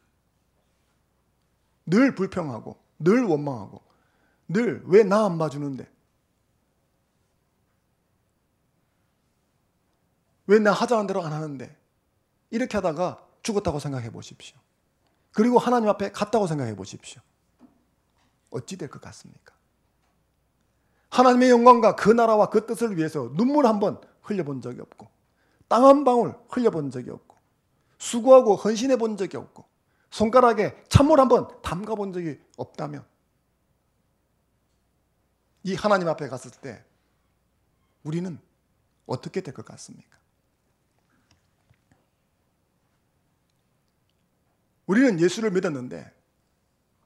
늘 불평하고 늘 원망하고 늘 왜 나 안 봐주는데 왜 나 하자는 대로 안 하는데 이렇게 하다가 죽었다고 생각해 보십시오. 그리고 하나님 앞에 갔다고 생각해 보십시오. 어찌 될 것 같습니까? 하나님의 영광과 그 나라와 그 뜻을 위해서 눈물 한 번 흘려본 적이 없고 땀 한 방울 흘려본 적이 없고 수고하고 헌신해 본 적이 없고 손가락에 찬물 한 번 담가 본 적이 없다면 이 하나님 앞에 갔을 때 우리는 어떻게 될 것 같습니까? 우리는 예수를 믿었는데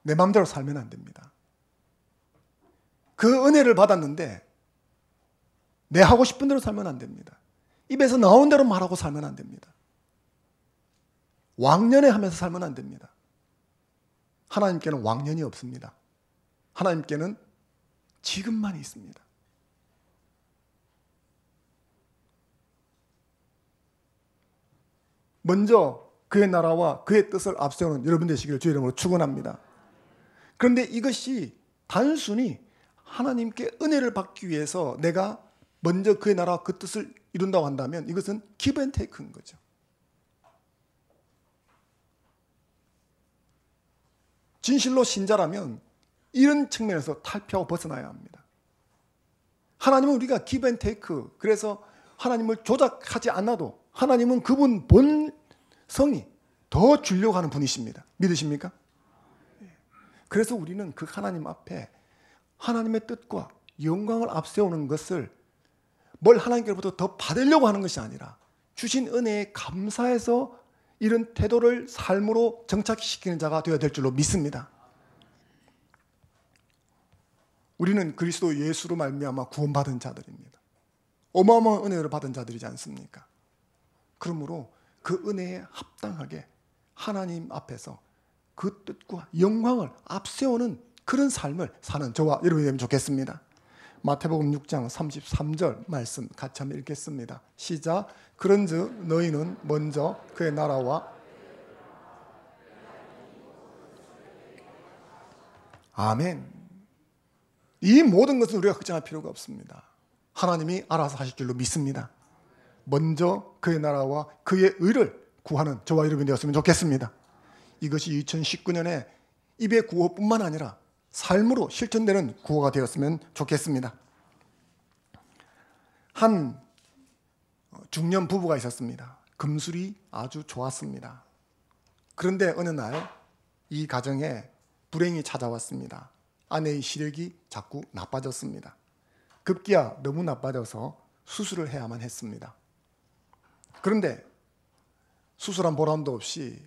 내 마음대로 살면 안 됩니다. 그 은혜를 받았는데 내 하고 싶은 대로 살면 안 됩니다. 입에서 나온 대로 말하고 살면 안 됩니다. 왕년에 하면서 살면 안 됩니다. 하나님께는 왕년이 없습니다. 하나님께는 지금만이 있습니다. 먼저 그의 나라와 그의 뜻을 앞세우는 여러분 되시기를 주의 이름으로 축원합니다. 그런데 이것이 단순히 하나님께 은혜를 받기 위해서 내가 먼저 그의 나라와 그 뜻을 이룬다고 한다면 이것은 give and take인 거죠. 진실로 신자라면 이런 측면에서 탈피하고 벗어나야 합니다. 하나님은 우리가 give and take, 그래서 하나님을 조작하지 않아도 하나님은 그분 본성이 더 주려고 하는 분이십니다. 믿으십니까? 그래서 우리는 그 하나님 앞에 하나님의 뜻과 영광을 앞세우는 것을 뭘 하나님께로부터 더 받으려고 하는 것이 아니라 주신 은혜에 감사해서 이런 태도를 삶으로 정착시키는 자가 되어야 될 줄로 믿습니다. 우리는 그리스도 예수로 말미암아 구원받은 자들입니다. 어마어마한 은혜를 받은 자들이지 않습니까? 그러므로 그 은혜에 합당하게 하나님 앞에서 그 뜻과 영광을 앞세우는 그런 삶을 사는 저와 여러분이 되면 좋겠습니다. 마태복음 6장 33절 말씀 같이 한번 읽겠습니다. 시작. 그런즉 너희는 먼저 그의 나라와 아멘. 이 모든 것은 우리가 걱정할 필요가 없습니다. 하나님이 알아서 하실 줄로 믿습니다. 먼저 그의 나라와 그의 의를 구하는 저와 여러분이 되었으면 좋겠습니다. 이것이 2019년에 입의 구호뿐만 아니라 삶으로 실천되는 구호가 되었으면 좋겠습니다. 한 중년 부부가 있었습니다. 금술이 아주 좋았습니다. 그런데 어느 날 이 가정에 불행이 찾아왔습니다. 아내의 시력이 자꾸 나빠졌습니다. 급기야 너무 나빠져서 수술을 해야만 했습니다. 그런데 수술한 보람도 없이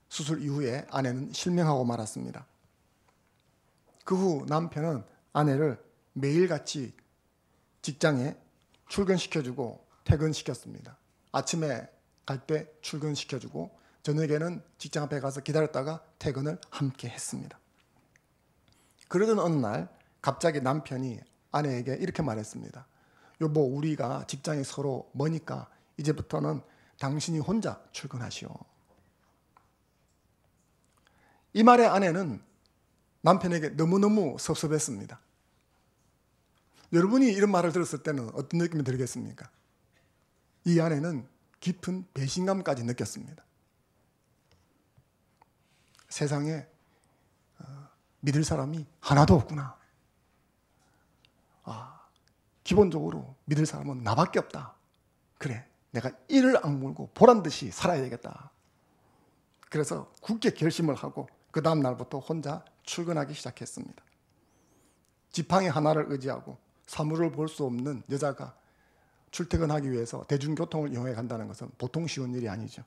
수술 이후에 아내는 실명하고 말았습니다. 그 후 남편은 아내를 매일같이 직장에 출근시켜주고 퇴근시켰습니다. 아침에 갈 때 출근시켜주고 저녁에는 직장 앞에 가서 기다렸다가 퇴근을 함께 했습니다. 그러던 어느 날 갑자기 남편이 아내에게 이렇게 말했습니다. 여보, 우리가 직장이 서로 머니까 이제부터는 당신이 혼자 출근하시오. 이 말에 아내는 남편에게 너무너무 섭섭했습니다. 여러분이 이런 말을 들었을 때는 어떤 느낌이 들겠습니까? 이 아내는 깊은 배신감까지 느꼈습니다. 세상에 믿을 사람이 하나도 없구나. 기본적으로 믿을 사람은 나밖에 없다. 그래, 내가 이를 악물고 보란듯이 살아야 되겠다. 그래서 굳게 결심을 하고 그 다음 날부터 혼자 출근하기 시작했습니다. 지팡이 하나를 의지하고 사물을 볼 수 없는 여자가 출퇴근하기 위해서 대중교통을 이용해 간다는 것은 보통 쉬운 일이 아니죠.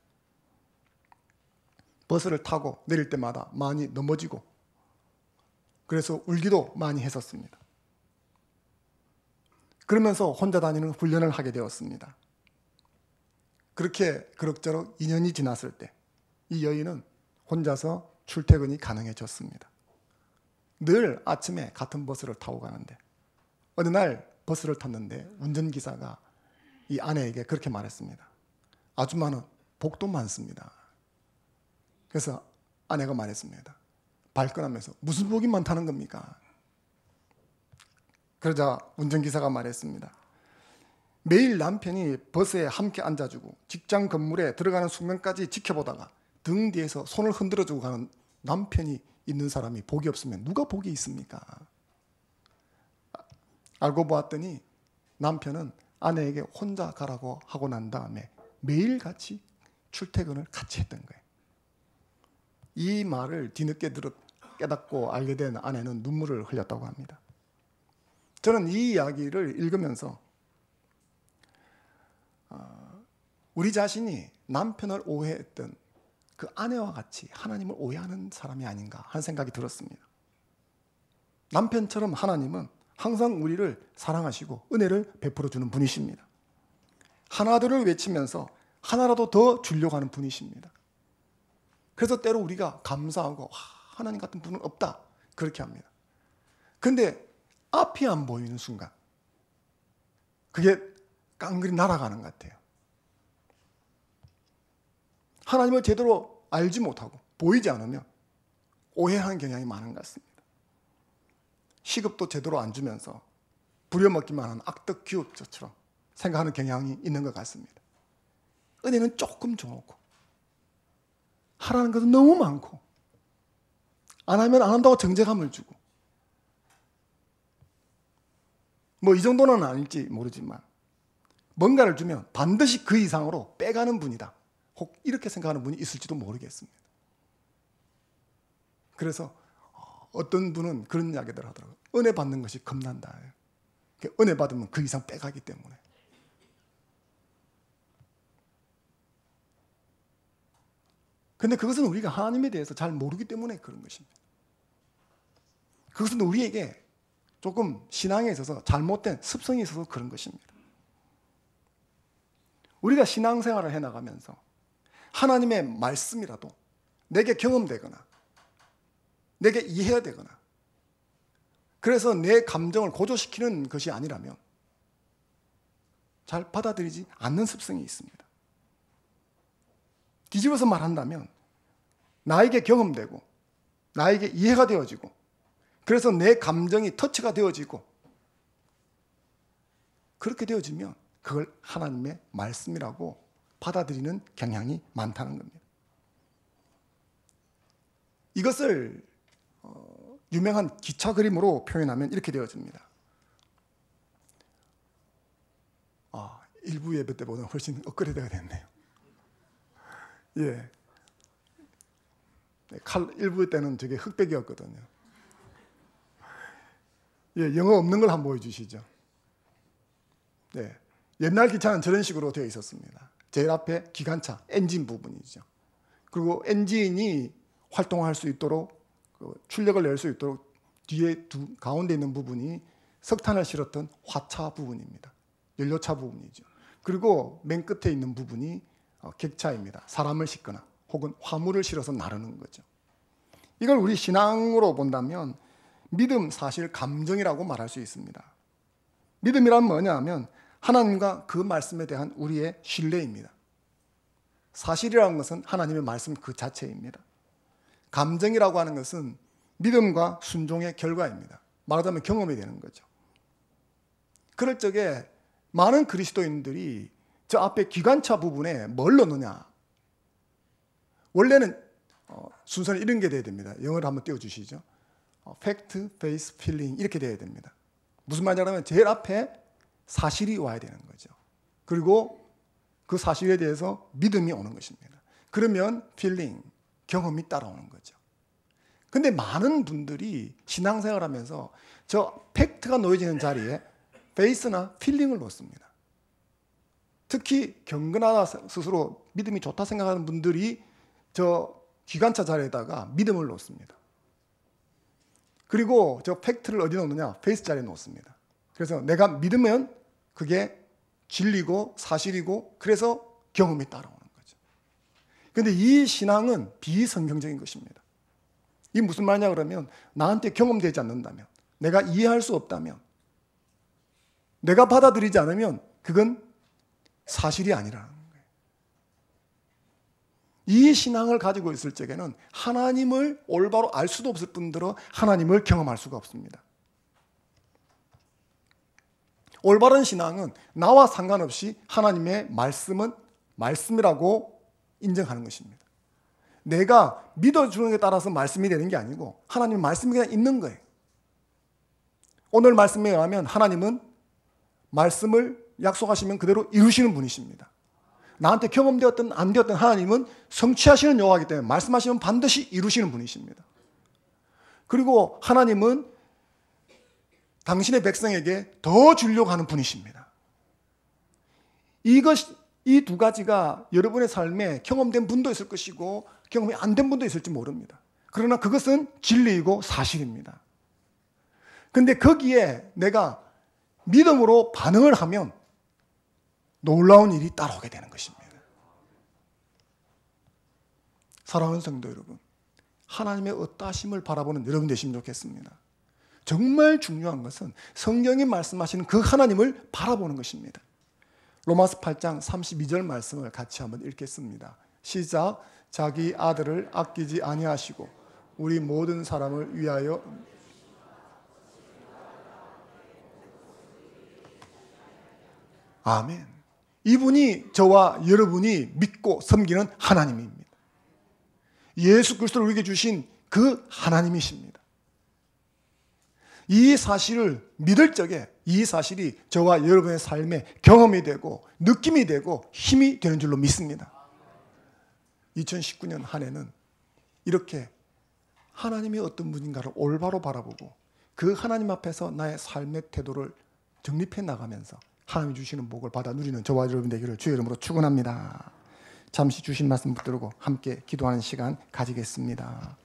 버스를 타고 내릴 때마다 많이 넘어지고 그래서 울기도 많이 했었습니다. 그러면서 혼자 다니는 훈련을 하게 되었습니다. 그렇게 그럭저럭 2년이 지났을 때 이 여인은 혼자서 출퇴근이 가능해졌습니다. 늘 아침에 같은 버스를 타고 가는데 어느 날 버스를 탔는데 운전기사가 이 아내에게 그렇게 말했습니다. 아줌마는 복도 많습니다. 그래서 아내가 말했습니다. 발끈하면서 무슨 복이 많다는 겁니까? 그러자 운전기사가 말했습니다. 매일 남편이 버스에 함께 앉아주고 직장 건물에 들어가는 숙면까지 지켜보다가 등 뒤에서 손을 흔들어주고 가는 남편이 있는 사람이 복이 없으면 누가 복이 있습니까? 알고 보았더니 남편은 아내에게 혼자 가라고 하고 난 다음에 매일같이 출퇴근을 같이 했던 거예요. 이 말을 뒤늦게 깨닫고 알게 된 아내는 눈물을 흘렸다고 합니다. 저는 이 이야기를 읽으면서 우리 자신이 남편을 오해했던 그 아내와 같이 하나님을 오해하는 사람이 아닌가 하는 생각이 들었습니다. 남편처럼 하나님은 항상 우리를 사랑하시고 은혜를 베풀어 주는 분이십니다. 하나들을 외치면서 하나라도 더 주려고 하는 분이십니다. 그래서 때로 우리가 감사하고 하나님 같은 분은 없다 그렇게 합니다. 그런데 앞이 안 보이는 순간 그게 깡그리 날아가는 것 같아요. 하나님을 제대로 알지 못하고 보이지 않으면 오해하는 경향이 많은 것 같습니다. 시급도 제대로 안 주면서 부려먹기만 하는 악덕 기업처럼 생각하는 경향이 있는 것 같습니다. 은혜는 조금 줘놓고 하라는 것은 너무 많고 안 하면 안 한다고 정죄감을 주고 뭐 이 정도는 아닐지 모르지만 뭔가를 주면 반드시 그 이상으로 빼가는 분이다. 혹 이렇게 생각하는 분이 있을지도 모르겠습니다. 그래서 어떤 분은 그런 이야기들 하더라고요. 은혜 받는 것이 겁난다. 은혜 받으면 그 이상 빼가기 때문에. 근데 그것은 우리가 하나님에 대해서 잘 모르기 때문에 그런 것입니다. 그것은 우리에게 조금 신앙에 있어서 잘못된 습성이 있어서 그런 것입니다. 우리가 신앙생활을 해나가면서 하나님의 말씀이라도 내게 경험되거나 내게 이해되거나 그래서 내 감정을 고조시키는 것이 아니라면 잘 받아들이지 않는 습성이 있습니다. 뒤집어서 말한다면 나에게 경험되고 나에게 이해가 되어지고 그래서 내 감정이 터치가 되어지고 그렇게 되어지면 그걸 하나님의 말씀이라고 받아들이는 경향이 많다는 겁니다. 이것을 유명한 기차 그림으로 표현하면 이렇게 되어집니다. 일부 예배 때보다 훨씬 업그레이드가 됐네요. 예. 일부 때는 저게 흑백이었거든요. 예, 영어 없는 걸 한번 보여주시죠. 네. 옛날 기차는 저런 식으로 되어 있었습니다. 제일 앞에 기관차, 엔진 부분이죠. 그리고 엔진이 활동할 수 있도록 출력을 낼 수 있도록 뒤에 가운데 있는 부분이 석탄을 실었던 화차 부분입니다. 연료차 부분이죠. 그리고 맨 끝에 있는 부분이 객차입니다. 사람을 싣거나 혹은 화물을 실어서 나르는 거죠. 이걸 우리 신앙으로 본다면 믿음, 사실, 감정이라고 말할 수 있습니다. 믿음이란 뭐냐 하면 하나님과 그 말씀에 대한 우리의 신뢰입니다. 사실이라는 것은 하나님의 말씀 그 자체입니다. 감정이라고 하는 것은 믿음과 순종의 결과입니다. 말하자면 경험이 되는 거죠. 그럴 적에 많은 그리스도인들이 저 앞에 기관차 부분에 뭘 넣느냐. 원래는 순서는 이런 게 돼야 됩니다. 영어로 한번 띄워주시죠. Fact, Faith, Feeling 이렇게 돼야 됩니다. 무슨 말이냐면 제일 앞에 사실이 와야 되는 거죠. 그리고 그 사실에 대해서 믿음이 오는 것입니다. 그러면 Feeling, 경험이 따라오는 거죠. 근데 많은 분들이 신앙생활 하면서 저 팩트가 놓여지는 자리에 Faith나 Feeling을 놓습니다. 특히 경건하다 스스로 믿음이 좋다 생각하는 분들이 저 기관차 자리에다가 믿음을 놓습니다. 그리고 저 팩트를 어디 놓느냐? 페이스 자리에 놓습니다. 그래서 내가 믿으면 그게 진리고 사실이고 그래서 경험이 따라오는 거죠. 그런데 이 신앙은 비성경적인 것입니다. 이게 무슨 말이냐 그러면 나한테 경험되지 않는다면, 내가 이해할 수 없다면, 내가 받아들이지 않으면 그건 사실이 아니라는 거예요. 이 신앙을 가지고 있을 적에는 하나님을 올바로 알 수도 없을 뿐더러 하나님을 경험할 수가 없습니다. 올바른 신앙은 나와 상관없이 하나님의 말씀은 말씀이라고 인정하는 것입니다. 내가 믿어주는 게 따라서 말씀이 되는 게 아니고 하나님의 말씀이 그냥 있는 거예요. 오늘 말씀에 의하면 하나님은 말씀을 약속하시면 그대로 이루시는 분이십니다. 나한테 경험되었든 안 되었든 하나님은 성취하시는 여호와이기 때문에 말씀하시면 반드시 이루시는 분이십니다. 그리고 하나님은 당신의 백성에게 더 주려고 하는 분이십니다. 이 두 가지가 여러분의 삶에 경험된 분도 있을 것이고 경험이 안 된 분도 있을지 모릅니다. 그러나 그것은 진리이고 사실입니다. 그런데 거기에 내가 믿음으로 반응을 하면 놀라운 일이 따라오게 되는 것입니다. 사랑하는 성도 여러분, 하나님의 어떠하심을 바라보는 여러분 되시면 좋겠습니다. 정말 중요한 것은 성경이 말씀하시는 그 하나님을 바라보는 것입니다. 로마서 8장 32절 말씀을 같이 한번 읽겠습니다. 시작. 자기 아들을 아끼지 아니하시고 우리 모든 사람을 위하여 아멘. 이분이 저와 여러분이 믿고 섬기는 하나님입니다. 예수 그리스도를 우리에게 주신 그 하나님이십니다. 이 사실을 믿을 적에 이 사실이 저와 여러분의 삶에 경험이 되고 느낌이 되고 힘이 되는 줄로 믿습니다. 2019년 한 해는 이렇게 하나님이 어떤 분인가를 올바로 바라보고 그 하나님 앞에서 나의 삶의 태도를 정립해 나가면서 하나님이 주시는 복을 받아 누리는 저와 여러분 되기를 주의 이름으로 축원합니다. 잠시 주신 말씀 붙들고 함께 기도하는 시간 가지겠습니다.